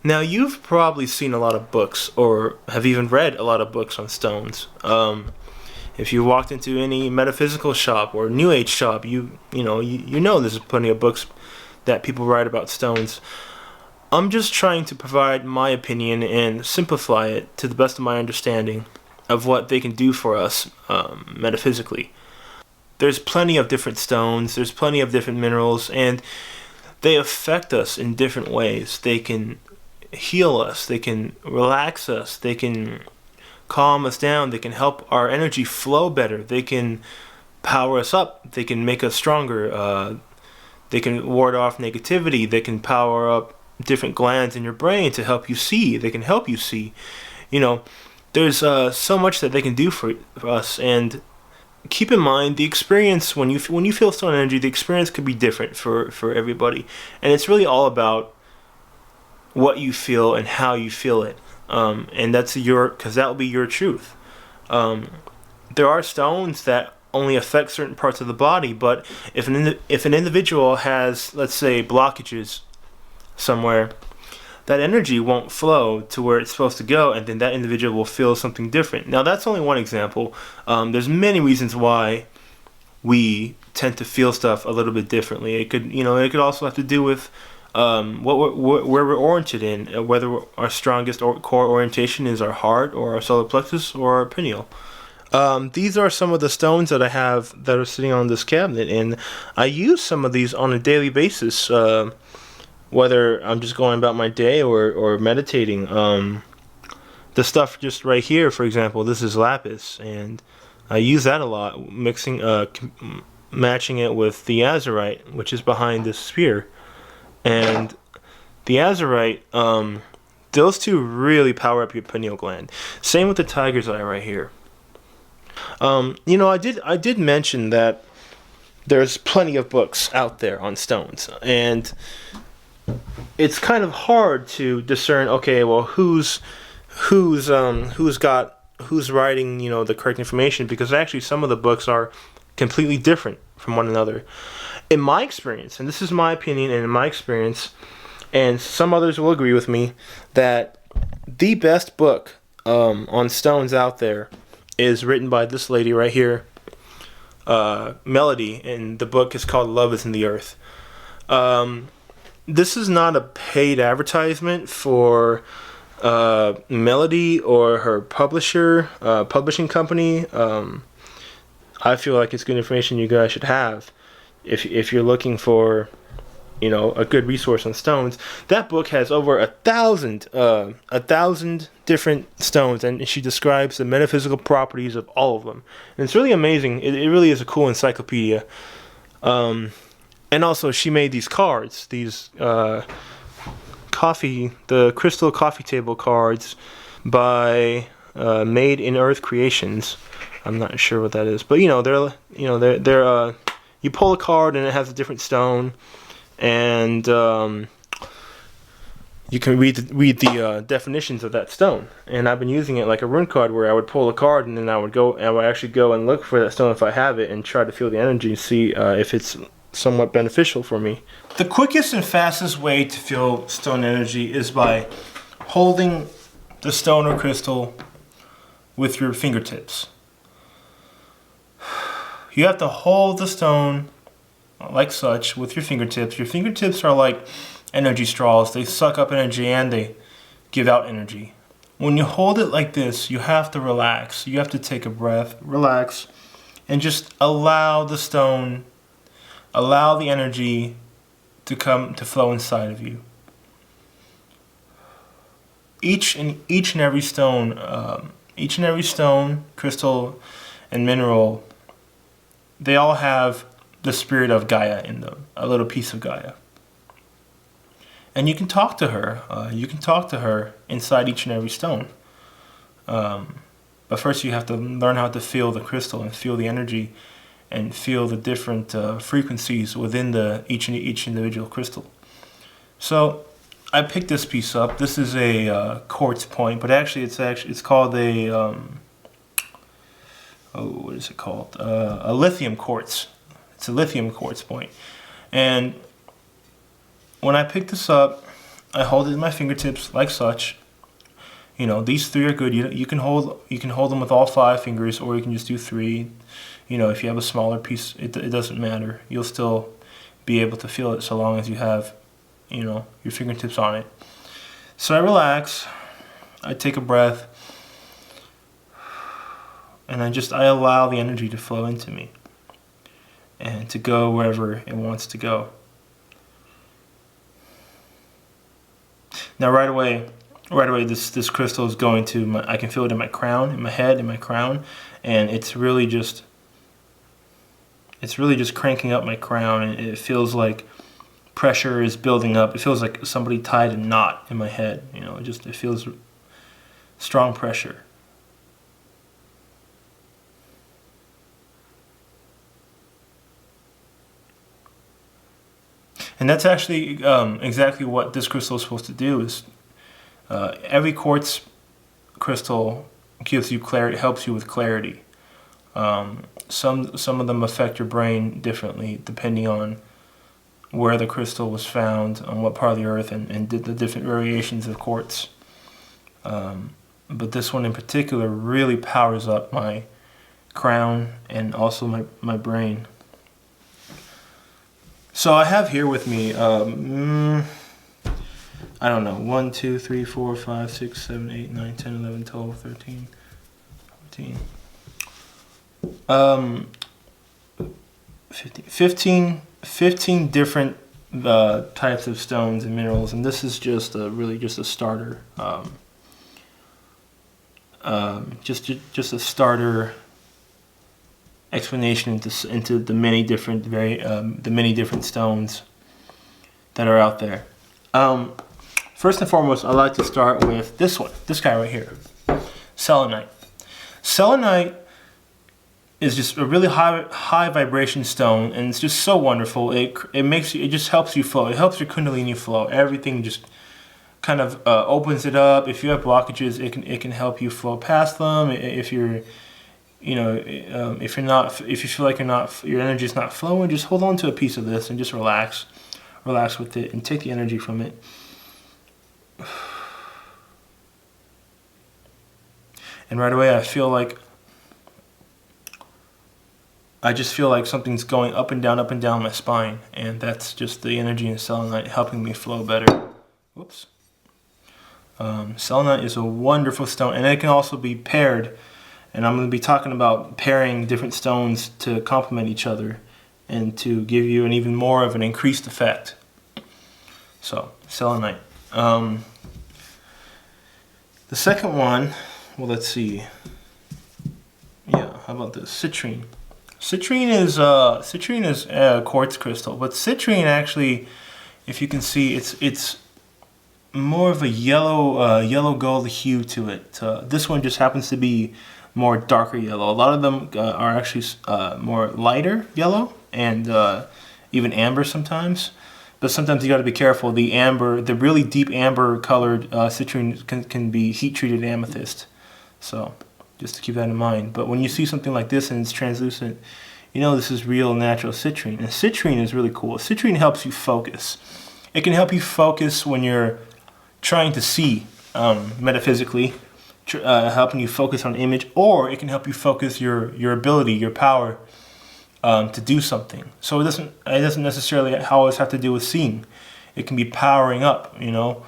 Now, you've probably seen a lot of books, or have even read a lot of books on stones. If you walked into any metaphysical shop or New Age shop, you know there's plenty of books that people write about stones. I'm just trying to provide my opinion and simplify it to the best of my understanding of what they can do for us metaphysically. There's plenty of different stones, there's plenty of different minerals, and they affect us in different ways. They can heal us, they can relax us, they can calm us down, they can help our energy flow better, they can power us up, they can make us stronger, they can ward off negativity, they can power up different glands in your brain to help you see, they can help you see. There's so much that they can do for us, and keep in mind the experience when you feel stone energy, the experience could be different for everybody, and it's really all about what you feel and how you feel it, and because that will be your truth. There are stones that only affect certain parts of the body, but if an individual has, let's say, blockages somewhere, that energy won't flow to where it's supposed to go, and then that individual will feel something different. Now, that's only one example. There's many reasons why we tend to feel stuff a little bit differently. It could also have to do with where we're oriented in, whether our strongest core orientation is our heart or our solar plexus or our pineal. These are some of the stones that I have that are sitting on this cabinet, and I use some of these on a daily basis, whether I'm just going about my day or meditating. The stuff just right here, for example, this is lapis, and I use that a lot, matching it with the azurite, which is behind this sphere. And the azurite, those two really power up your pineal gland. Same with the tiger's eye right here. I did mention that there's plenty of books out there on stones, and it's kind of hard to discern. Okay, well, who's writing the correct information, because actually some of the books are completely different from one another. In my experience, and this is my opinion, and in my experience, and some others will agree with me, that the best book on stones out there is written by this lady right here, Melody, and the book is called Love is in the Earth. This is not a paid advertisement for Melody or her publishing company. I feel like it's good information you guys should have if you're looking for a good resource on stones. That book has over 1,000 different stones, and she describes the metaphysical properties of all of them, and it's really amazing. It really is a cool encyclopedia. And also, she made these cards, these the crystal coffee table cards by Made in Earth Creations. I'm not sure what that is, but they're you pull a card and it has a different stone, and you can read the definitions of that stone. And I've been using it like a rune card, where I would pull a card and then I would actually go and look for that stone if I have it, and try to feel the energy and see if it's somewhat beneficial for me. The quickest and fastest way to feel stone energy is by holding the stone or crystal with your fingertips. You have to hold the stone like such with your fingertips. Your fingertips are like energy straws. They suck up energy and they give out energy. When you hold it like this, you have to relax. You have to take a breath, relax, and just allow the stone, allow the energy to flow inside of you. Each and every stone, crystal, and mineral, they all have the spirit of Gaia in them, a little piece of Gaia. And you can talk to her. You can talk to her inside each and every stone. But first you have to learn how to feel the crystal and feel the energy and feel the different frequencies within each individual crystal. So I picked this piece up. This is a quartz point, but actually it's called a what is it called? A lithium quartz. It's a lithium quartz point. And when I picked this up, I hold it in my fingertips like such. You know, these 3 are good. You can hold them with all 5 fingers, or you can just do 3. You know, if you have a smaller piece, it doesn't matter. You'll still be able to feel it so long as you have, you know, your fingertips on it. So I relax. I take a breath, and I allow the energy to flow into me and to go wherever it wants to go. Now right away, this crystal is going to I can feel it in my crown, in my head, in my crown, and it's really just cranking up my crown, and it feels like pressure is building up. It feels like somebody tied a knot in my head. You know, it feels strong pressure. And that's actually exactly what this crystal is supposed to do. Is every quartz crystal gives you clarity, helps you with clarity. Some of them affect your brain differently depending on where the crystal was found, on what part of the earth, and the different variations of quartz. But this one in particular really powers up my crown and also my brain. So I have here with me, I don't know, 1, 2, 3, 4, 5, 6, 7, 8, 9, 10, 11, 12, 13, 14, 15 different types of stones and minerals, and this is just really just a starter. Just a starter explanation into the many different stones that are out there. First and foremost, I like to start with this guy right here, Selenite. Selenite is just a really high vibration stone, and it's just so wonderful. It just helps you flow. It helps your Kundalini flow. Everything just kind of opens it up. If you have blockages, it can help you flow past them. If you're, you know, if you feel like your energy is not flowing, just hold on to a piece of this and just relax with it and take the energy from it. And right away, I just feel like something's going up and down my spine, and that's just the energy in selenite helping me flow better. Whoops. Selenite is a wonderful stone, and it can also be paired. And I'm going to be talking about pairing different stones to complement each other and to give you an even more of an increased effect. So, selenite. The second one, well, let's see. Yeah, how about this? Citrine. Citrine is a quartz crystal, but citrine actually, if you can see, it's more of a yellow gold hue to it. This one just happens to be more darker yellow. A lot of them are actually more lighter yellow and even amber sometimes. But sometimes you got to be careful. The really deep amber colored citrine can be heat treated amethyst. So just to keep that in mind. But when you see something like this and it's translucent, you know this is real natural citrine. And citrine is really cool. Citrine helps you focus. It can help you focus when you're trying to see metaphysically, helping you focus on image, or it can help you focus your ability, your power to do something. So it doesn't necessarily always have to do with seeing. It can be powering up, you know.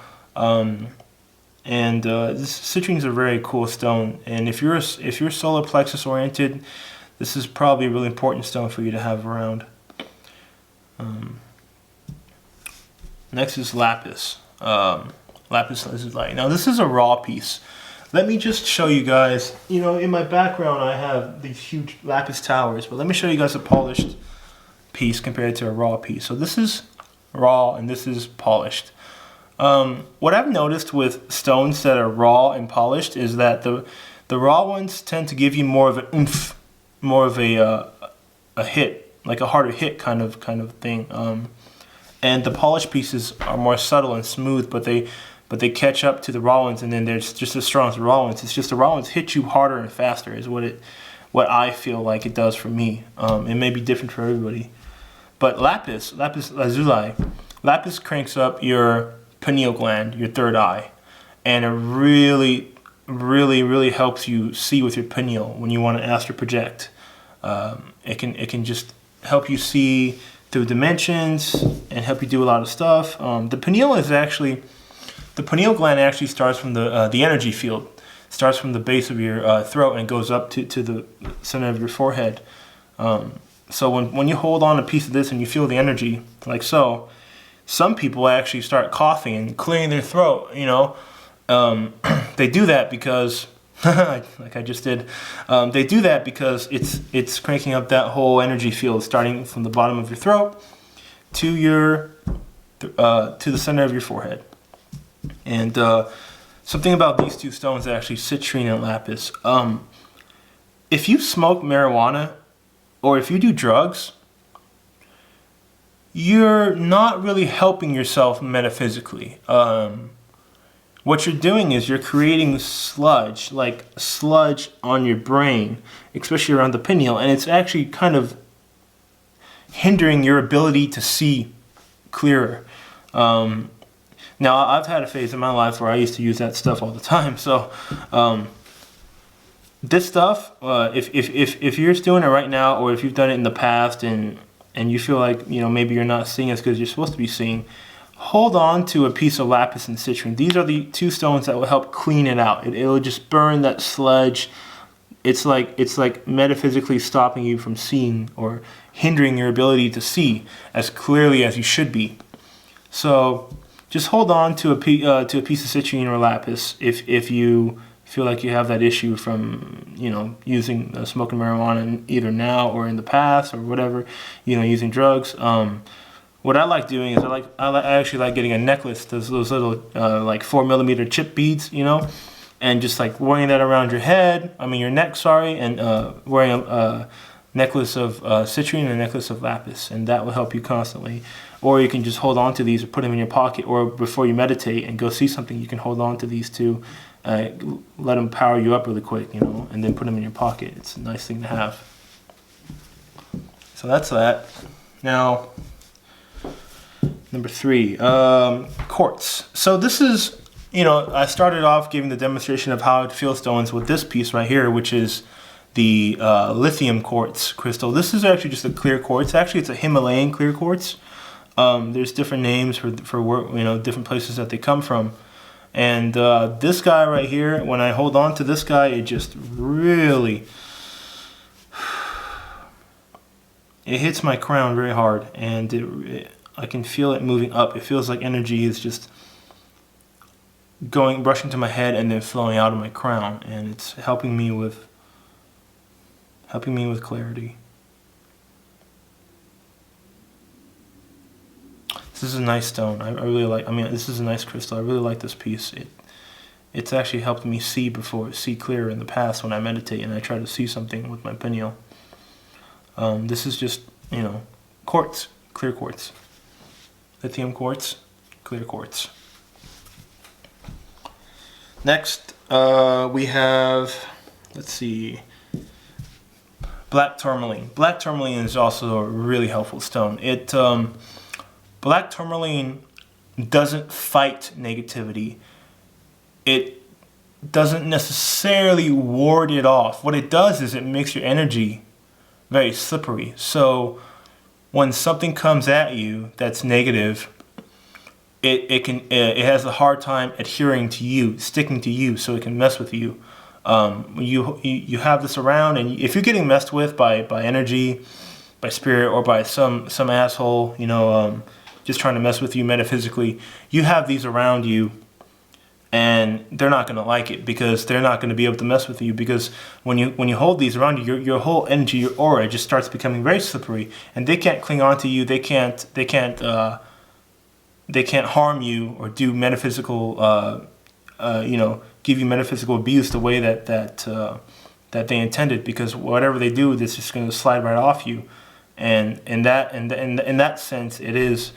This citrine is a very cool stone, and if you're solar plexus oriented, this is probably a really important stone for you to have around. Next is lapis. Lapis lazuli. Now this is a raw piece. Let me just show you guys, you know, in my background I have these huge lapis towers, but let me show you guys a polished piece compared to a raw piece. So this is raw and this is polished. What I've noticed with stones that are raw and polished is that the raw ones tend to give you more of an oomph, more of a hit, like a harder hit kind of thing. And the polished pieces are more subtle and smooth, but they catch up to the raw ones, and then they're just as strong as the raw ones. It's just the raw ones hit you harder and faster is what I feel like it does for me. It may be different for everybody. But lapis lazuli, lapis cranks up your pineal gland, your third eye, and it really, really, really helps you see with your pineal when you want to astral project. It can just help you see through dimensions and help you do a lot of stuff. The pineal gland actually starts from the energy field. It starts from the base of your throat and goes up to the center of your forehead. So when you hold on a piece of this and you feel the energy, like so, some people actually start coughing and clearing their throat, you know. They do that because, like I just did, they do that because it's cranking up that whole energy field starting from the bottom of your throat to the center of your forehead. And something about these two stones, actually, citrine and lapis. If you smoke marijuana or if you do drugs, you're not really helping yourself metaphysically. What you're doing is you're creating sludge, like sludge on your brain, especially around the pineal, and it's actually kind of hindering your ability to see clearer. Now, I've had a phase in my life where I used to use that stuff all the time. So, this stuff, if you're just doing it right now, or if you've done it in the past, and you feel like, you know, maybe you're not seeing as good as you're supposed to be seeing, hold on to a piece of lapis and citrine. These are the two stones that will help clean it out. It'll just burn that sludge. It's like metaphysically stopping you from seeing or hindering your ability to see as clearly as you should be. So just hold on to a piece of citrine or lapis if you feel like you have that issue from, you know, using smoking marijuana either now or in the past or whatever, you know, using drugs. What I like doing is I actually like getting a necklace, those little like 4mm chip beads, you know, and just like wearing that around your head, your neck, sorry, and wearing a necklace of citrine and a necklace of lapis, and that will help you constantly. Or you can just hold on to these or put them in your pocket, or before you meditate and go see something, you can hold on to these two, let them power you up really quick, you know, and then put them in your pocket. It's a nice thing to have. So that's that. Now, number 3, quartz. So this is, you know, I started off giving the demonstration of how to feel stones with this piece right here, which is the lithium quartz crystal. This is actually just a clear quartz. Actually, it's a Himalayan clear quartz. There's different names for where, you know, different places that they come from. And this guy right here, when I hold on to this guy, it just really, it hits my crown very hard, and I can feel it moving up. It feels like energy is just brushing to my head and then flowing out of my crown, and it's helping me with clarity. This is a nice stone. I really like. This is a nice crystal. I really like this piece. It's actually helped me see clearer in the past when I meditate and I try to see something with my pineal. This is just, you know, quartz, clear quartz. Lithium quartz, clear quartz. Next, we have, let's see, black tourmaline. Black tourmaline is also a really helpful stone. Black tourmaline doesn't fight negativity. It doesn't necessarily ward it off. What it does is it makes your energy very slippery. So when something comes at you that's negative, it has a hard time adhering to you, sticking to you, so it can mess with you. You have this around, and if you're getting messed with by energy, by spirit, or by some asshole, you know, just trying to mess with you metaphysically, you have these around you, and they're not going to like it because they're not going to be able to mess with you, because when you hold these around you, your whole energy, your aura just starts becoming very slippery, and they can't cling on to you. They can't harm you or do metaphysical, you know, give you metaphysical abuse the way that they intended, because whatever they do, it's just going to slide right off you, and in that sense, it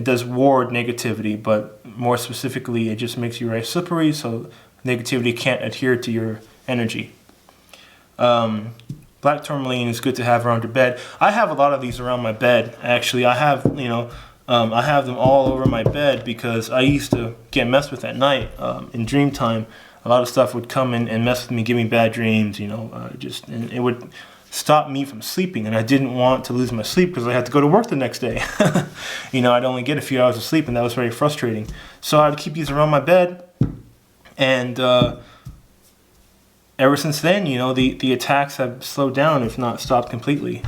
does ward negativity, but more specifically, it just makes you very slippery, so negativity can't adhere to your energy. Black tourmaline is good to have around your bed. I have a lot of these around my bed, actually. I have, you know, I have them all over my bed because I used to get messed with at night. In dream time, a lot of stuff would come in and mess with me, give me bad dreams, and it would stop me from sleeping. And I didn't want to lose my sleep because I had to go to work the next day. I'd only get a few hours of sleep, and that was very frustrating. So I'd keep these around my bed, and ever since then, the attacks have slowed down, if not stopped completely.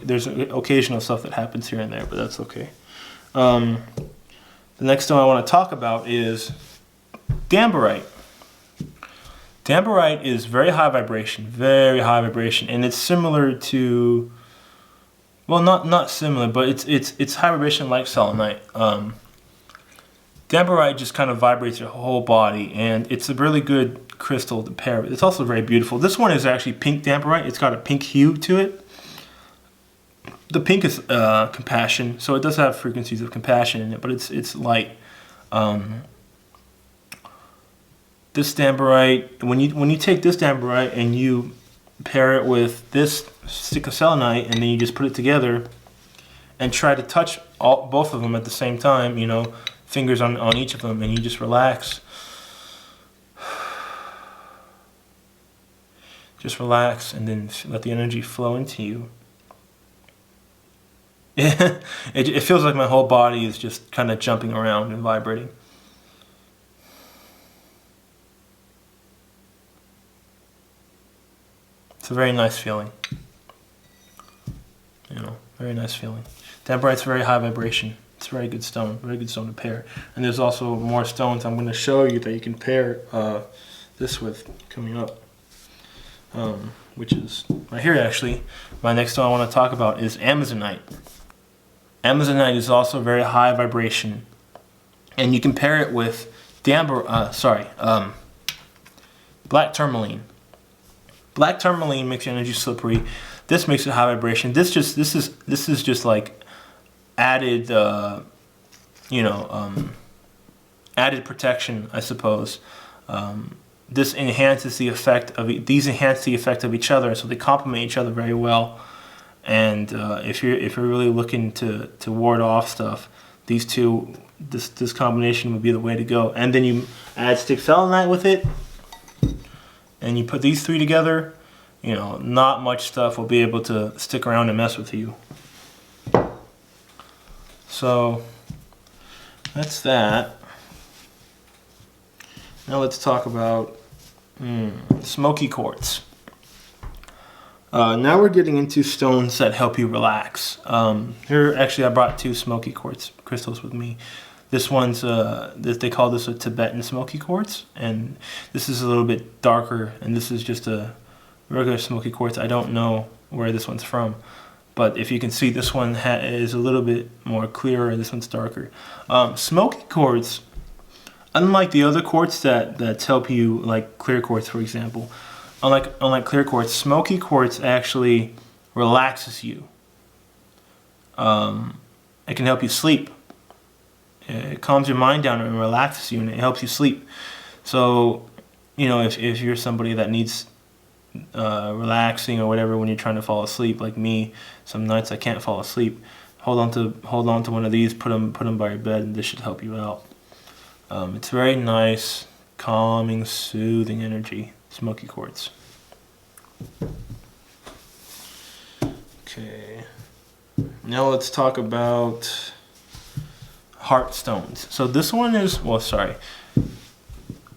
There's occasional stuff that happens here and there, but that's okay. The next stone I want to talk about is Dambarite. Dambarite is very high vibration, and it's similar to, well, not similar, but it's high vibration like selenite. Dambarite just kind of vibrates your whole body, and it's a really good crystal to pair with. It's also very beautiful. This one is actually pink Dambarite. It's got a pink hue to it. The pink is compassion, so it does have frequencies of compassion in it, but it's light. This Dambarite, when you take this Dambarite and you pair it with this stick of selenite, and then you just put it together and try to touch both of them at the same time, fingers on each of them, and you just relax. Just relax, and then let the energy flow into you. It feels like my whole body is just kind of jumping around and vibrating. It's a very nice feeling. Very nice feeling. Dambarite's very high vibration. It's a very good stone to pair. And there's also more stones I'm going to show you that you can pair this with coming up. Which is right here actually. My next stone I want to talk about is Amazonite. Amazonite is also very high vibration, and you can pair it with black tourmaline. Black tourmaline makes your energy slippery. This makes it high vibration. This is just like added, added protection, I suppose. This enhances the effect of these enhance the effect of each other, so they complement each other very well. And if you're really looking to ward off stuff, these two, this combination would be the way to go. And then you add stick selenite with it, and you put these three together. Not much stuff will be able to stick around and mess with you. So that's that. Now let's talk about Smoky Quartz. Now we're getting into stones that help you relax. Here, actually, I brought two Smoky Quartz crystals with me. This one's, they call this a Tibetan Smoky Quartz, and this is a little bit darker, and this is just a regular Smoky Quartz. I don't know where this one's from, but if you can see, this one is a little bit more clearer, and this one's darker. Smoky Quartz, unlike the other quartz that help you, like clear quartz, for example, unlike clear quartz, Smoky Quartz actually relaxes you. It can help you sleep. It calms your mind down and relaxes you, and it helps you sleep. So, if you're somebody that needs relaxing or whatever when you're trying to fall asleep, like me, some nights I can't fall asleep. Hold on to one of these, put them by your bed, and this should help you out. It's very nice, calming, soothing energy. Smoky Quartz. Okay. Now let's talk about heart stones. So this one is,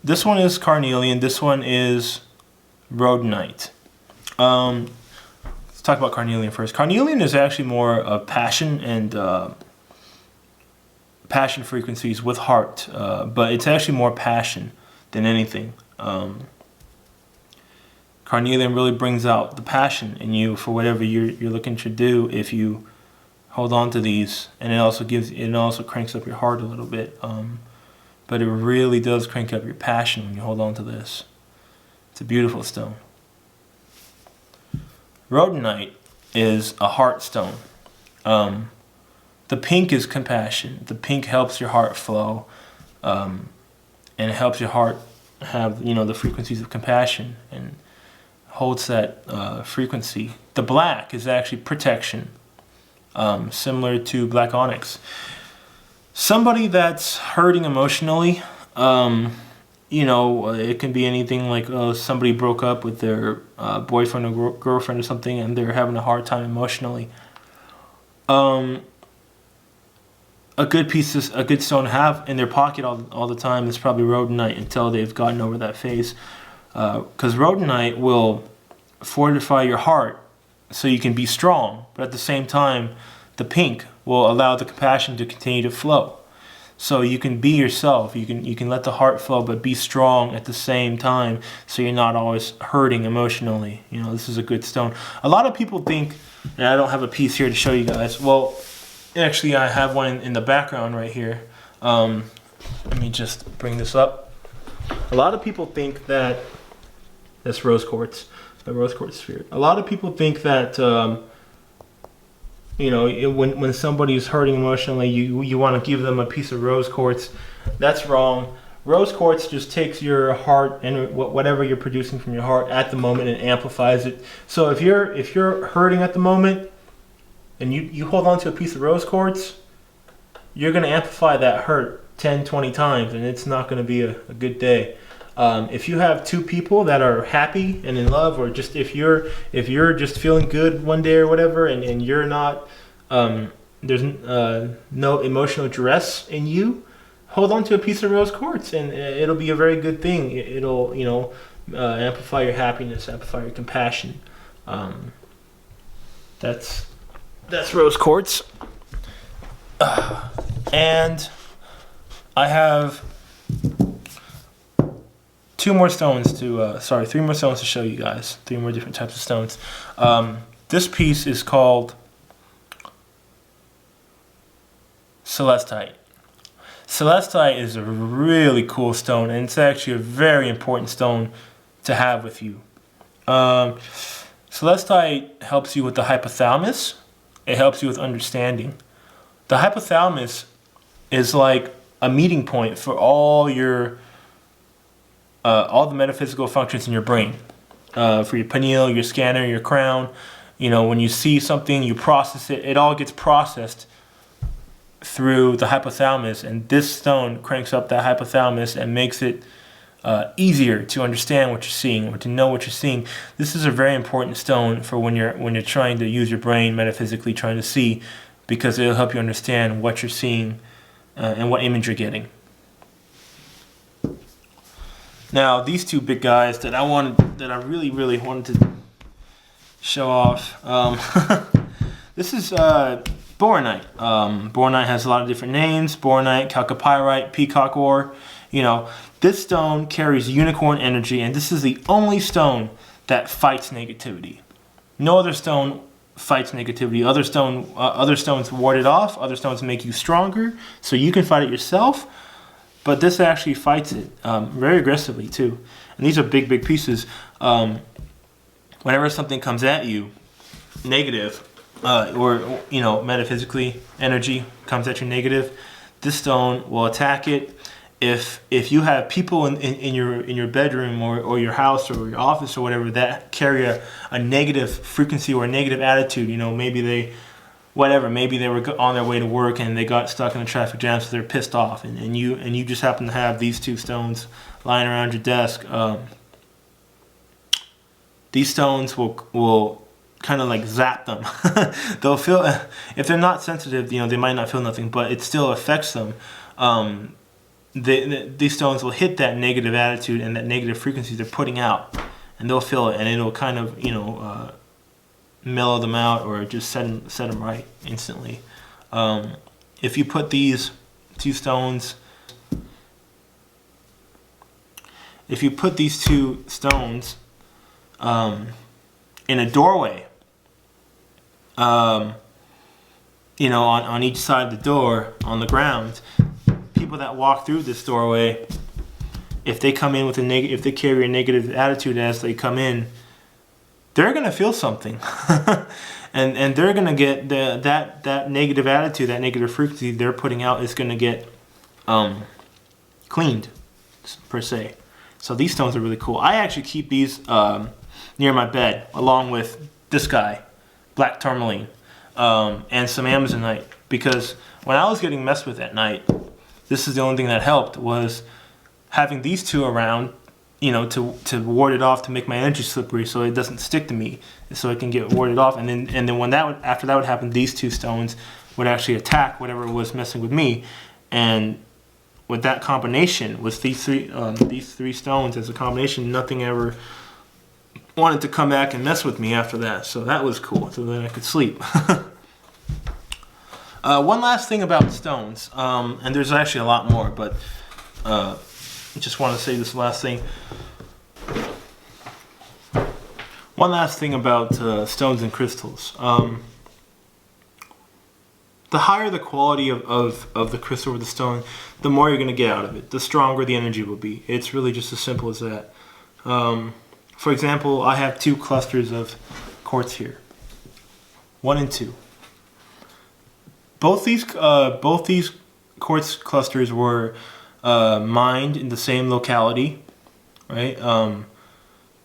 this one is Carnelian. This one is Rhodonite. Let's talk about Carnelian first. Carnelian is actually more of passion and passion frequencies with heart, but it's actually more passion than anything. Carnelian really brings out the passion in you for whatever you're looking to do if you hold on to these, and it also cranks up your heart a little bit. But it really does crank up your passion when you hold on to this. It's a beautiful stone. Rhodonite is a heart stone. The pink is compassion. The pink helps your heart flow, and it helps your heart have the frequencies of compassion and holds that frequency. The black is actually protection, similar to black onyx. somebody that's hurting emotionally. You know, it can be anything like somebody broke up with their boyfriend or girlfriend or something, and they're having a hard time emotionally. A good stone to have in their pocket all the time is probably Rhodonite until they've gotten over that phase. Because Rhodonite will fortify your heart so you can be strong, but at the same time, the pink will allow the compassion to continue to flow. So you can be yourself. You can let the heart flow, but be strong at the same time, so you're not always hurting emotionally. You know, this is a good stone. A lot of people think, and I don't have a piece here to show you guys. Well, actually, I have one in the background right here. Let me just bring this up. A lot of people think that that's rose quartz, the rose quartz sphere. A lot of people think that. You know, when somebody's hurting emotionally, you want to give them a piece of rose quartz. That's wrong. Rose quartz just takes your heart and whatever you're producing from your heart at the moment and amplifies it. So if you're hurting at the moment and you hold on to a piece of rose quartz, you're going to amplify that hurt 10, 20 times, and it's not going to be a good day. If you have two people that are happy and in love, or just if you're just feeling good one day or whatever, and you're not, there's no emotional duress in you, hold on to a piece of rose quartz, and it'll be a very good thing. It'll, you know, amplify your happiness, amplify your compassion. That's rose quartz. And I have three more stones to show you guys. Three more different types of stones. This piece is called Celestite. Celestite is a really cool stone, and it's actually a very important stone to have with you. Celestite helps you with the hypothalamus. It helps you with understanding. The hypothalamus is like a meeting point for all the metaphysical functions in your brain. For your pineal, your scanner, your crown. You know, when you see something, you process it. It all gets processed through the hypothalamus, and this stone cranks up that hypothalamus and makes it easier to understand what you're seeing, or to know what you're seeing. This is a very important stone for when you're trying to use your brain metaphysically, trying to see, because it'll help you understand what you're seeing and what image you're getting. Now, these two big guys that I really wanted to show off. This is boronite. Boronite has a lot of different names: boronite, chalcopyrite, peacock ore. You know, this stone carries unicorn energy, and this is the only stone that fights negativity. No other stone fights negativity. Other stones ward it off. Other stones make you stronger, so you can fight it yourself. But this actually fights it very aggressively too. And these are big pieces. Whenever something comes at you, negative, or you know, metaphysically, energy comes at you negative, this stone will attack it. If you have people in your bedroom or your house or your office or whatever that carry a negative frequency or a negative attitude, you know, maybe they were on their way to work and they got stuck in a traffic jam, so they're pissed off, and you just happen to have these two stones lying around your desk. These stones will kind of like zap them. They'll feel, if they're not sensitive, you know, they might not feel nothing, but it still affects them. These stones will hit that negative attitude and that negative frequency they're putting out, and they'll feel it, and it'll kind of, you know, mellow them out, or just set them right instantly. If you put these two stones in a doorway, you know, on each side of the door, on the ground, people that walk through this doorway, if they come in with if they carry a negative attitude as they come in, they're gonna feel something, and they're gonna get that negative attitude, that negative frequency they're putting out is gonna get cleaned, per se. So these stones are really cool. I actually keep these near my bed, along with this guy, black tourmaline, and some amazonite, because when I was getting messed with at night, this is the only thing that helped, was having these two around, you know, to ward it off, to make my energy slippery so it doesn't stick to me, so it can get warded off. And then when after that would happen, these two stones would actually attack whatever was messing with me. And with that combination, with these three stones as a combination, nothing ever wanted to come back and mess with me after that. So that was cool. So then I could sleep. One last thing about stones, and there's actually a lot more, but I just want to say this last thing. One last thing about stones and crystals. The higher the quality of the crystal or the stone, the more you're going to get out of it. The stronger the energy will be. It's really just as simple as that. For example, I have 2 clusters of quartz here. 1 and 2. Both these quartz clusters were mined in the same locality, right?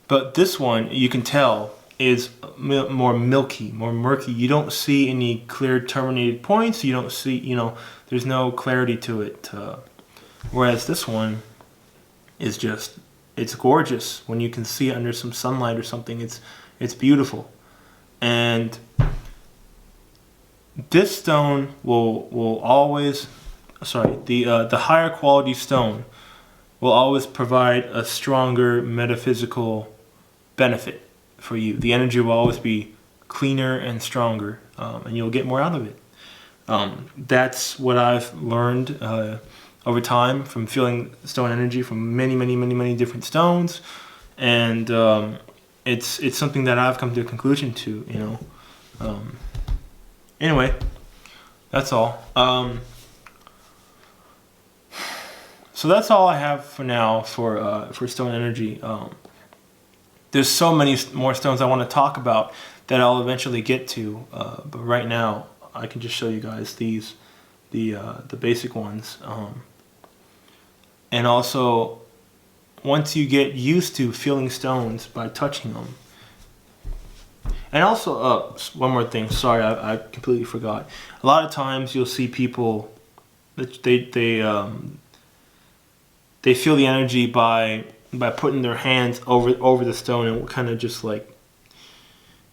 But this one, you can tell, is more milky, more murky. You don't see any clear terminated points. You don't see, you know, there's no clarity to it. Whereas this one is just, it's gorgeous. When you can see it under some sunlight or something, it's beautiful. And this stone will always, the higher quality stone will always provide a stronger metaphysical benefit for you. The energy will always be cleaner and stronger, and you'll get more out of it. That's what I've learned over time from feeling stone energy from many different stones, and it's something that I've come to a conclusion to, you know. Anyway, that's all. So that's all I have for now for stone energy. There's so many more stones I want to talk about that I'll eventually get to, but right now I can just show you guys these, the basic ones. And also, once you get used to feeling stones by touching them, and also one more thing. Sorry, I completely forgot. A lot of times you'll see people that they feel the energy by putting their hands over the stone, and kind of just like,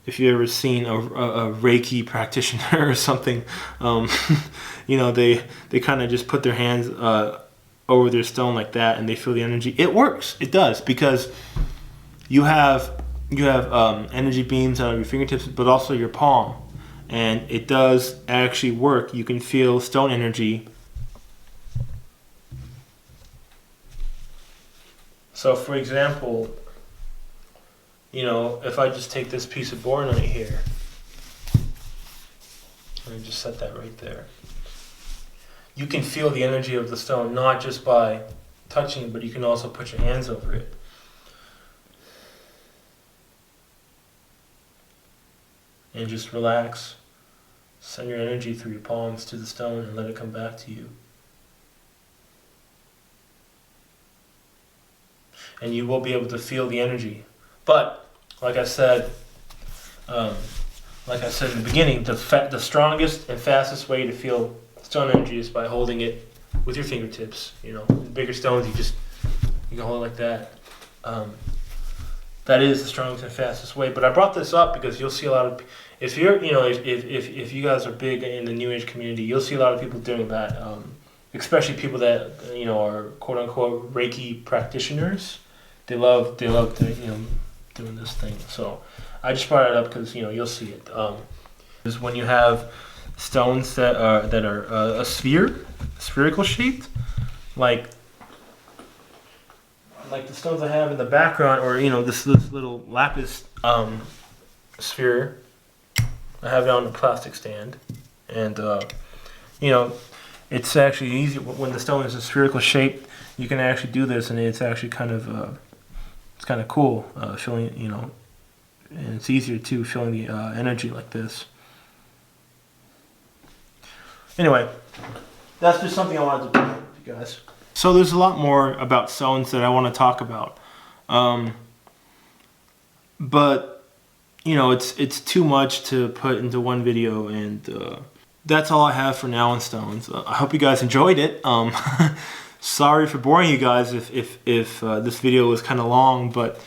if you've ever seen a Reiki practitioner or something, you know, they kind of just put their hands over their stone like that, and they feel the energy. It works. It does, because you have energy beams out of your fingertips, but also your palm, and it does actually work. You can feel stone energy. So, for example, you know, if I just take this piece of Rhodonite here, and just set that right there, you can feel the energy of the stone, not just by touching, but you can also put your hands over it. And just relax, send your energy through your palms to the stone, and let it come back to you. And you will be able to feel the energy. But like I said in the beginning, the strongest and fastest way to feel stone energy is by holding it with your fingertips. You know, bigger stones, you can hold it like that. That is the strongest and fastest way. But I brought this up because you'll see a lot of, if you're, you know, if you guys are big in the New Age community, you'll see a lot of people doing that. Especially people that, you know, are quote unquote Reiki practitioners. They love to, you know, doing this thing. So I just brought it up because, you know, you'll see it. Is when you have stones that are a spherical shaped, like the stones I have in the background, or, you know, this little lapis sphere. I have it on a plastic stand, and you know, it's actually easy when the stone is a spherical shape. You can actually do this, and it's actually kind of cool feeling, you know, and it's easier too feeling the energy like this. Anyway, that's just something I wanted to talk with you guys. So there's a lot more about stones that I want to talk about, but you know, it's too much to put into one video, and that's all I have for now on stones. I hope you guys enjoyed it. Sorry for boring you guys if this video was kind of long, but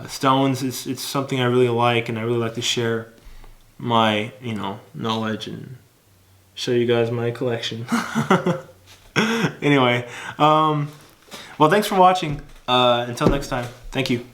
stones it's something I really like, and I really like to share my knowledge and show you guys my collection. Anyway, well, thanks for watching. Until next time, thank you.